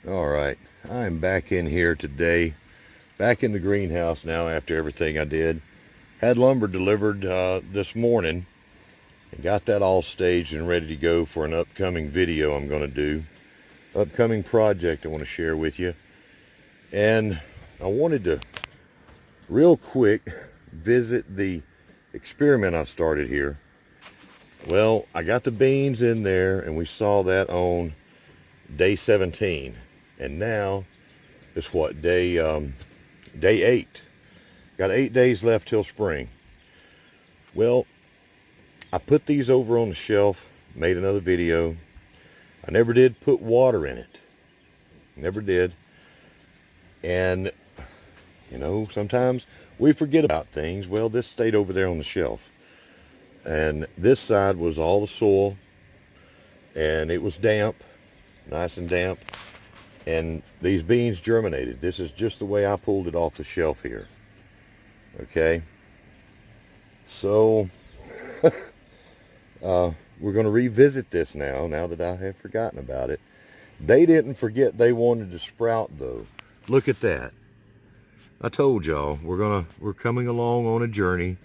All right, I'm back in here today, back in the greenhouse now after everything I did. Had lumber delivered this morning and got that all staged and ready to go for an upcoming video I'm going to do. Upcoming project I want to share with you. And I wanted to real quick visit the experiment I started here. Well, I got the beans in there and we saw that on day 17. And now it's what, day 8. Got 8 days left till spring. Well, I put these over on the shelf, made another video. I never did put water in it. Never did. And, sometimes we forget about things. Well, this stayed over there on the shelf. And this side was all the soil. And it was damp, nice and damp. And these beans germinated. This is just the way I pulled it off the shelf here. Okay. So, we're going to revisit this now that I have forgotten about it. They didn't forget they wanted to sprout though. Look at that. I told y'all we're coming along on a journey,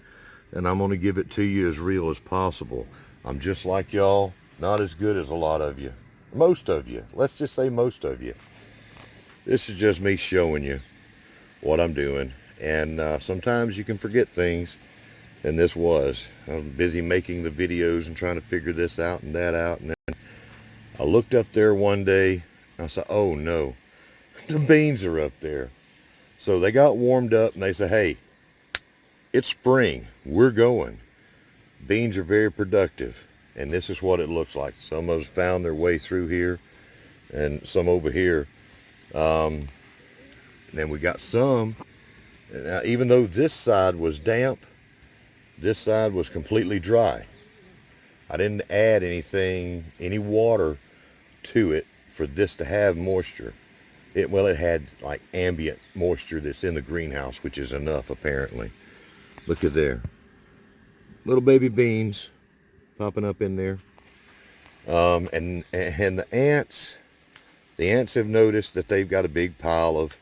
and I'm going to give it to you as real as possible. I'm just like y'all, not as good as a lot of you. Most of you. Let's just say most of you. This is just me showing you what I'm doing. And sometimes you can forget things. And this was. I'm busy making the videos and trying to figure this out and that out. And then I looked up there one day. And I said, oh no, the beans are up there. So they got warmed up and they said, hey, it's spring. We're going. Beans are very productive. And this is what it looks like. Some of us found their way through here and some over here. And then we got some. Now, even though this side was damp, this side was completely dry. I didn't add any water to it for this to have moisture. It had like ambient moisture that's in the greenhouse, which is enough apparently. Look at there. Little baby beans popping up in there. And the ants have noticed that they've got a big pile of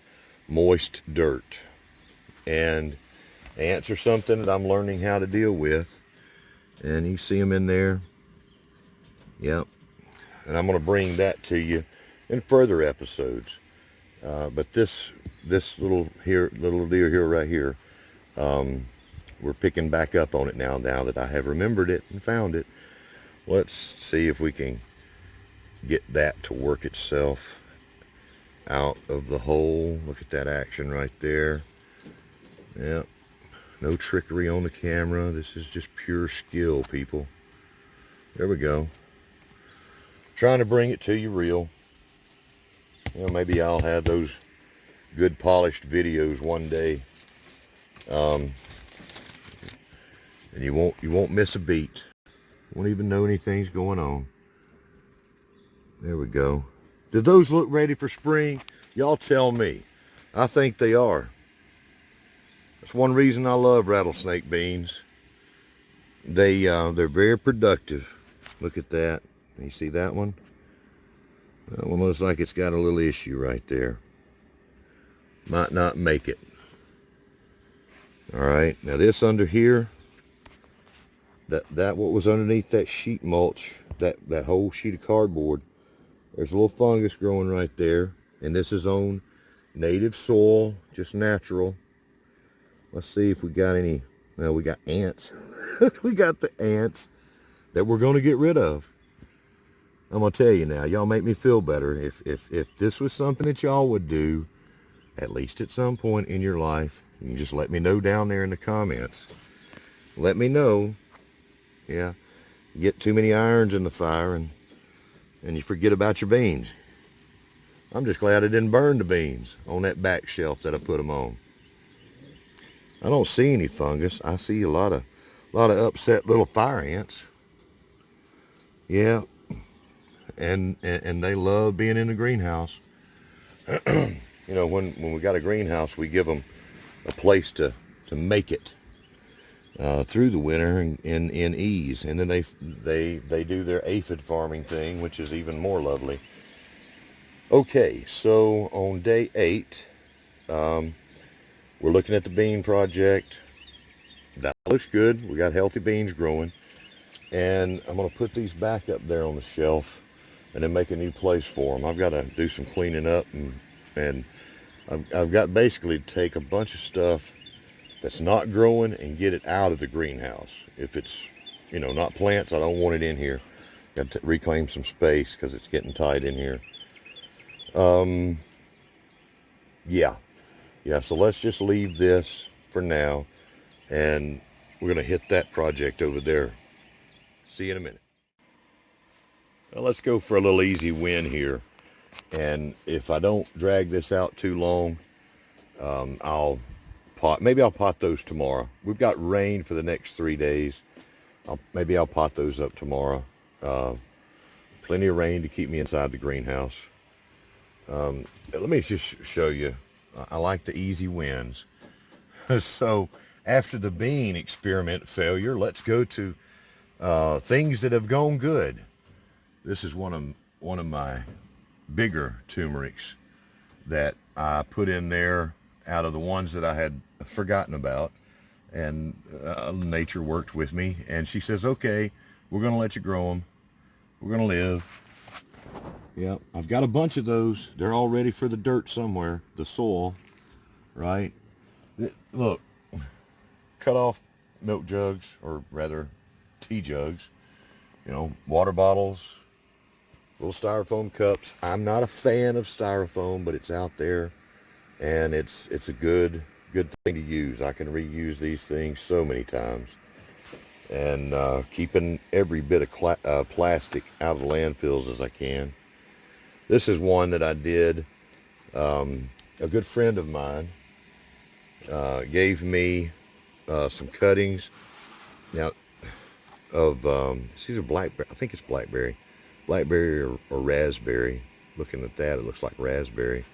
moist dirt. And ants are something that I'm learning how to deal with. And you see them in there. Yep. And I'm going to bring that to you in further episodes. But this little deer here right here, we're picking back up on it now that I have remembered it and found it. Let's see if we can get that to work itself out of the hole. Look at that action right there. Yep. No trickery on the camera. This is just pure skill, people. There we go. Trying to bring it to you real. Maybe I'll have those good polished videos one day. And you won't miss a beat. Won't even know anything's going on. There we go. Do those look ready for spring? Y'all tell me. I think they are. That's one reason I love rattlesnake beans. They're very productive. Look at that. You see that one? That one looks like it's got a little issue right there. Might not make it. All right. Now this under here, that what was underneath that sheet mulch, that whole sheet of cardboard, there's a little fungus growing right there. And this is on native soil, just natural. Let's see if we got any. Well, we got ants. We got the ants that we're going to get rid of. I'm going to tell you now, y'all make me feel better. If this was something that y'all would do, at least at some point in your life, you can just let me know down there in the comments. Let me know. Yeah, you get too many irons in the fire and you forget about your beans. I'm just glad I didn't burn the beans on that back shelf that I put them on. I don't see any fungus. I see a lot of upset little fire ants. Yeah, and they love being in the greenhouse. When we got a greenhouse, we give them a place to make it through the winter in ease, and then they do their aphid farming thing, which is even more lovely. Okay, so on day 8, we're looking at the bean project. That looks good. We got healthy beans growing. And I'm going to put these back up there on the shelf and then make a new place for them. I've got to do some cleaning up, and I've got basically to take a bunch of stuff that's not growing and get it out of the greenhouse. If it's, not plants, I don't want it in here. Got to reclaim some space because it's getting tight in here. Yeah. So let's just leave this for now, and we're going to hit that project over there. See you in a minute. Well, let's go for a little easy win here. And if I don't drag this out too long, maybe I'll pot those tomorrow. We've got rain for the next 3 days. Maybe I'll pot those up tomorrow. Plenty of rain to keep me inside the greenhouse. Let me just show you. I like the easy wins. So after the bean experiment failure, let's go to things that have gone good. This is one of my bigger turmerics that I put in there out of the ones that I had forgotten about, and nature worked with me, and she says, okay, we're going to let you grow them. We're going to live. Yeah, I've got a bunch of those. They're all ready for the dirt somewhere, the soil, right? Look, cut off milk jugs, or rather tea jugs, water bottles, little styrofoam cups. I'm not a fan of styrofoam, but it's out there, and it's a good thing to use. I can reuse these things so many times, and keeping every bit of plastic out of the landfills as I can. This is one that I did. A good friend of mine gave me some cuttings. Now, of it's either blackberry. I think it's blackberry or raspberry. Looking at that, it looks like raspberry.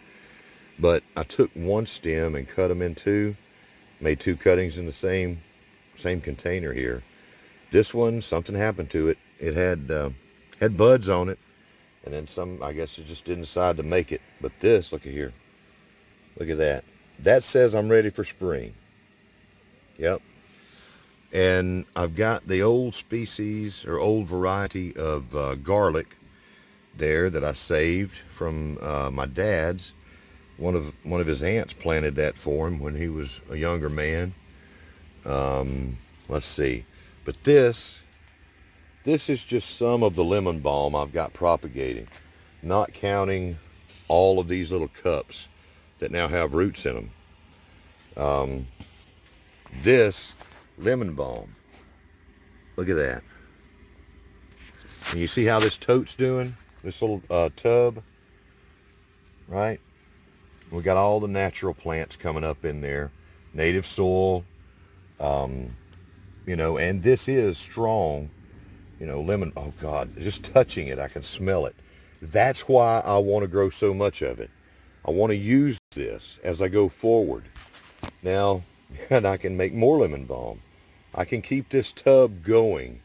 But I took one stem and cut them in two. Made 2 cuttings in the same container here. This one, something happened to it. It had buds on it, and then some. I guess it just didn't decide to make it. But this, look at here. Look at that. That says I'm ready for spring. Yep. And I've got the old species or old variety of garlic there that I saved from my dad's. One of his aunts planted that for him when he was a younger man. Let's see. But this is just some of the lemon balm I've got propagating, not counting all of these little cups that now have roots in them. This lemon balm, look at that. And you see how this tote's doing? This little tub, right? We got all the natural plants coming up in there, native soil, and this is strong, lemon. Oh God, just touching it, I can smell it. That's why I want to grow so much of it. I want to use this as I go forward. Now, and I can make more lemon balm. I can keep this tub going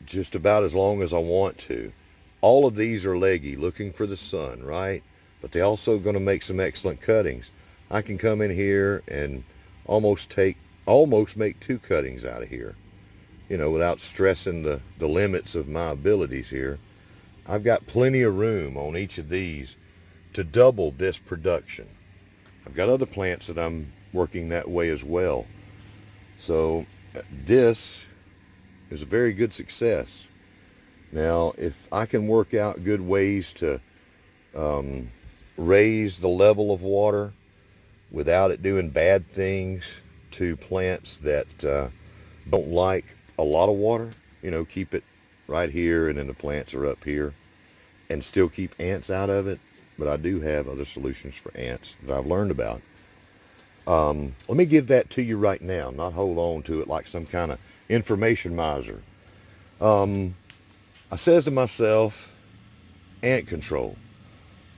just about as long as I want to. All of these are leggy, looking for the sun, right? But they also going to make some excellent cuttings. I can come in here and almost make 2 cuttings out of here, without stressing the limits of my abilities here. I've got plenty of room on each of these to double this production. I've got other plants that I'm working that way as well. So this is a very good success. Now, if I can work out good ways to raise the level of water without it doing bad things to plants that don't like a lot of water, keep it right here and then the plants are up here, and still keep ants out of it. But I do have other solutions for ants that I've learned about. Let me give that to you right now, not hold on to it like some kind of information miser. I says to myself, ant control.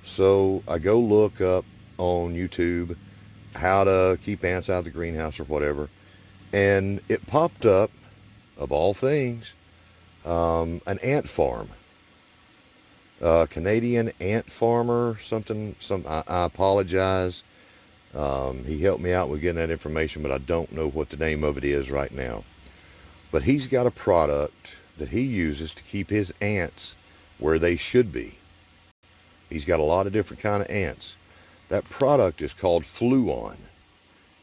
So I go look up on YouTube how to keep ants out of the greenhouse or whatever. And it popped up, of all things, an ant farm. Canadian ant farmer, something. I apologize. He helped me out with getting that information, but I don't know what the name of it is right now. But he's got a product that he uses to keep his ants where they should be. He's got a lot of different kind of ants. That product is called Fluon.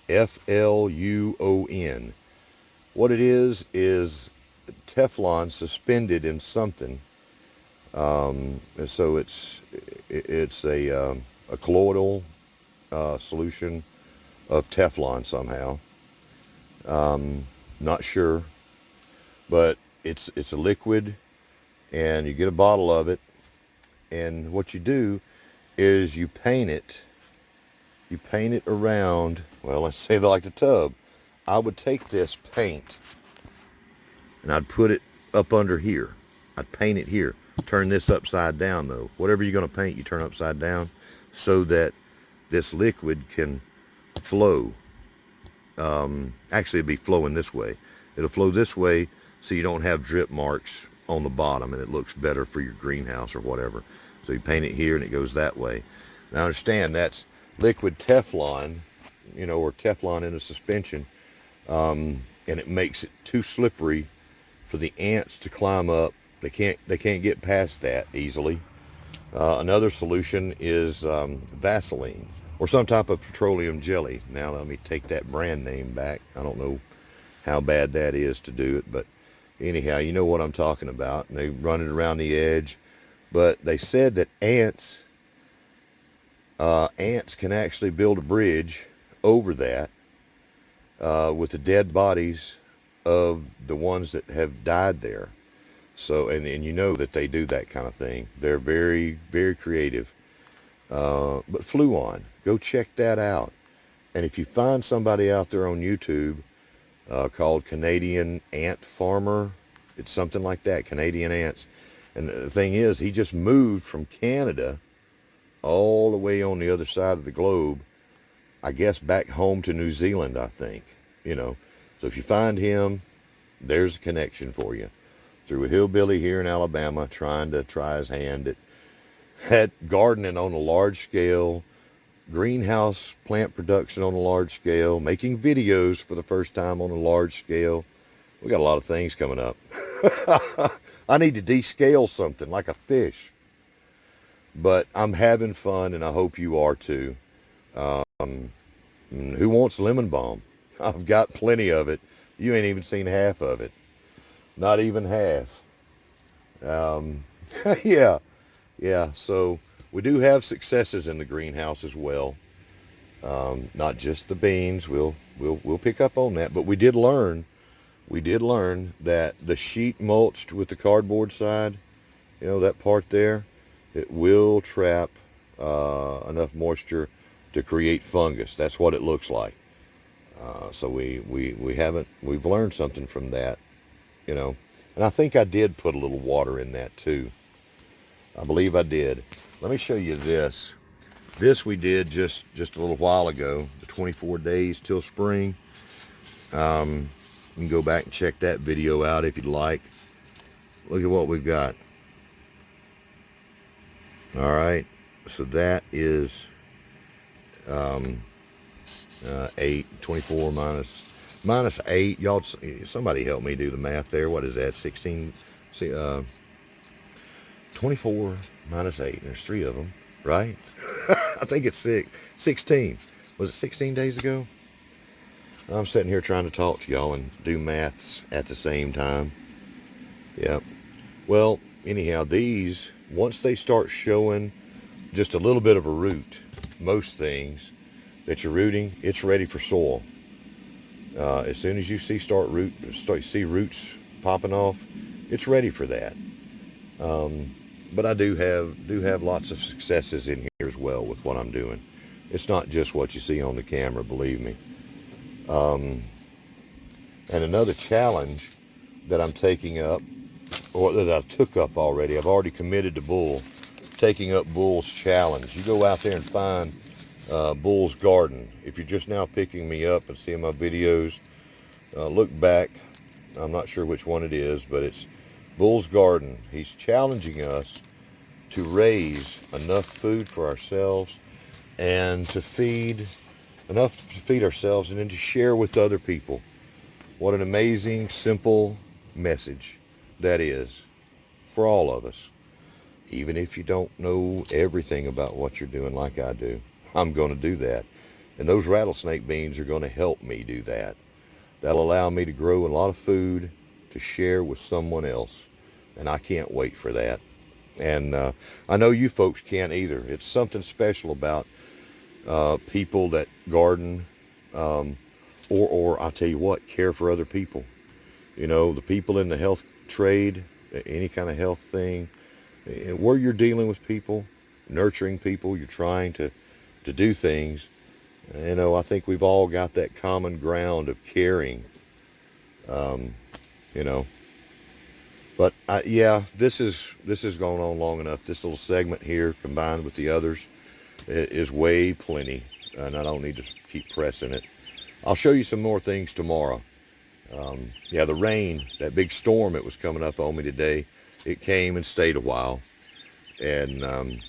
Fluon. What it is Teflon suspended in something. So it's a colloidal solution of Teflon somehow. Not sure, but it's a liquid, and you get a bottle of it, and what you do is you paint it around, well, let's say like the tub. I would take this paint and I'd put it up under here. I'd paint it here. Turn this upside down though. Whatever you're going to paint, you turn upside down so that this liquid can flow. Actually, it'd be flowing this way. It'll flow this way so you don't have drip marks on the bottom, and it looks better for your greenhouse or whatever. So you paint it here and it goes that way. Now understand, that's liquid Teflon, or Teflon in a suspension, and it makes it too slippery for the ants to climb up. They can't get past that easily. Another solution is Vaseline or some type of petroleum jelly. Now let me take that brand name back. I don't know how bad that is to do it, but anyhow, you know what I'm talking about. And they run it around the edge. But they said that ants can actually build a bridge over that with the dead bodies of the ones that have died there. So, and you know that they do that kind of thing. They're very, very creative. But Fluon, go check that out. And if you find somebody out there on YouTube called Canadian Ant Farmer, it's something like that, Canadian Ants. And the thing is, he just moved from Canada all the way on the other side of the globe, I guess back home to New Zealand, I think, So if you find him, there's a connection for you. Through a hillbilly here in Alabama trying to try his hand at gardening on a large scale, greenhouse plant production on a large scale, making videos for the first time on a large scale. We got a lot of things coming up. I need to descale something like a fish. But I'm having fun, and I hope you are too. Who wants lemon balm? I've got plenty of it. You ain't even seen half of it. Not even half. Yeah. So we do have successes in the greenhouse as well. Not just the beans. We'll pick up on that. But we did learn that the sheet mulched with the cardboard side, that part there, it will trap enough moisture to create fungus. That's what it looks like. So we've learned something from that, And I think I did put a little water in that too. I believe I did. Let me show you this. This we did just a little while ago, the 24 days till spring. You can go back and check that video out if you'd like. Look at what we've got. All right, so that is 24 minus 8. Y'all, somebody help me do the math there. What is that? 16. See, 24 minus 8. There's 3 of them, right? I think it's 16. Was it 16 days ago? I'm sitting here trying to talk to y'all and do maths at the same time. Yep. Well, anyhow, these, once they start showing just a little bit of a root, most things that you're rooting, it's ready for soil. As soon as you see see roots popping off, it's ready for that. But I do have lots of successes in here as well with what I'm doing. It's not just what you see on the camera, believe me. And another challenge that I'm taking up, or that I took up already, I've already committed to Bull, taking up Bull's challenge. You go out there and find Bull's Garden. If you're just now picking me up and seeing my videos, look back. I'm not sure which one it is, but it's Bull's Garden. He's challenging us to raise enough food for ourselves and to feed ourselves and then to share with other people. What an amazing, simple message that is for all of us. Even if you don't know everything about what you're doing like I do, I'm going to do that. And those rattlesnake beans are going to help me do that. That'll allow me to grow a lot of food to share with someone else. And I can't wait for that. And I know you folks can't either. It's something special about people that garden or I'll tell you what, care for other people. You know, the people in the health trade, any kind of health thing, where you're dealing with people, nurturing people, you're trying to do things. You know, I think we've all got that common ground of caring, you know. But yeah, this is going on long enough. This little segment here, combined with the others, is way plenty, and I don't need to keep pressing it. I'll show you some more things tomorrow. Yeah, the rain, that big storm that was coming up on me today, it came and stayed a while, and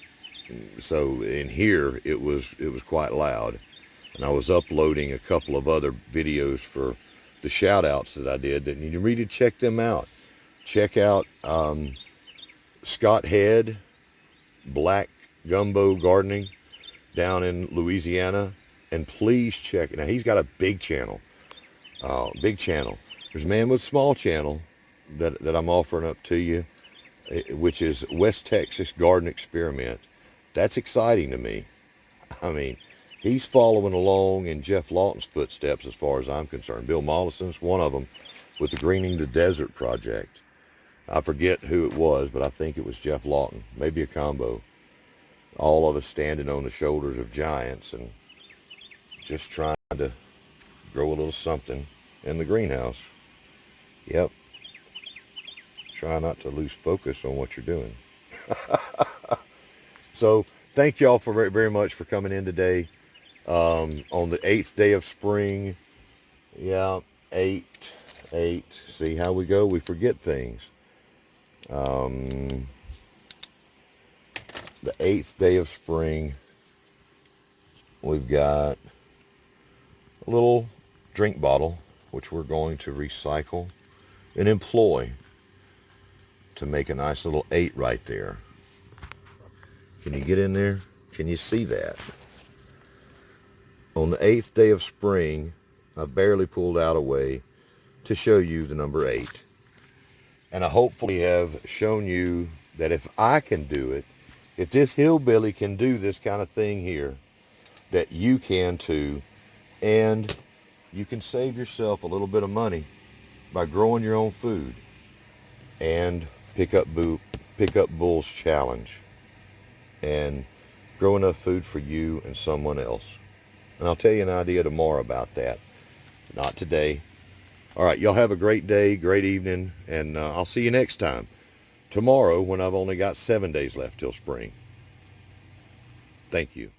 so in here it was quite loud, and I was uploading a couple of other videos for the shout outs that I did that you need to check them out. Check out Scott Head, Black Gumbo Gardening down in Louisiana, and please check it. Now he's got a big channel, There's a man with a small channel that I'm offering up to you, which is West Texas Garden Experiment. That's exciting to me. I mean, he's following along in Jeff Lawton's footsteps as far as I'm concerned. Bill Mollison's one of them with the Greening the Desert project. I forget who it was, but I think it was Jeff Lawton, maybe a combo. All of us standing on the shoulders of giants and just trying to grow a little something in the greenhouse. Yep. Try not to lose focus on what you're doing. So thank y'all for very, very much for coming in today on the 8th day of spring. Yeah, 8. See how we go? We forget things. The 8th day of spring, we've got a little drink bottle, which we're going to recycle and employ to make a nice little 8 right there. Can you get in there? Can you see that? On the 8th day of spring, I barely pulled out a way to show you the number 8. And I hopefully have shown you that if I can do it, if this hillbilly can do this kind of thing here, that you can too. And you can save yourself a little bit of money by growing your own food and pick up Bull's challenge and grow enough food for you and someone else. And I'll tell you an idea tomorrow about that. Not today. All right, y'all have a great day, great evening, and I'll see you next time. Tomorrow when I've only got 7 days left till spring. Thank you.